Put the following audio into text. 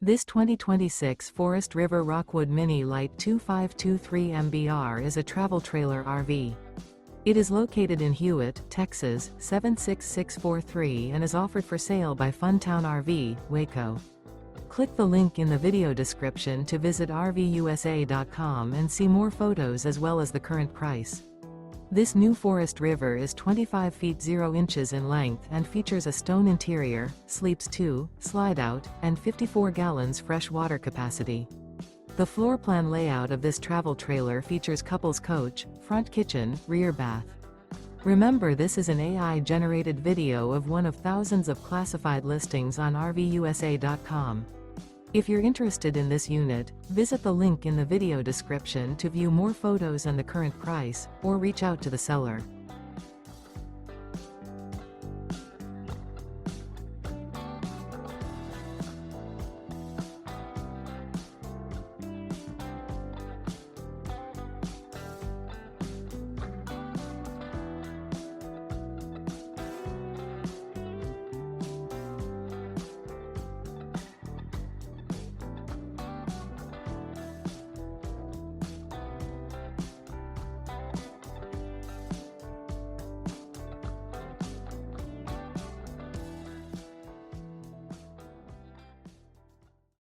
This 2026 Forest River Rockwood Mini Lite 2523 MBR is a travel trailer RV. It is located in Hewitt, Texas, 76643 and is offered for sale by Funtown RV, Waco. Click the link in the video description to visit RVUSA.com and see more photos as well as the current price. This new Forest River is 25 feet 0 inches in length and features a stone interior, sleeps 2, Slideout, and 54 gallons fresh water capacity. The floor plan layout of this travel trailer features couples coach, front kitchen, rear bath. Remember, this is an AI-generated video of one of thousands of classified listings on RVUSA.com. If you're interested in this unit, visit the link in the video description to view more photos and the current price, or reach out to the seller.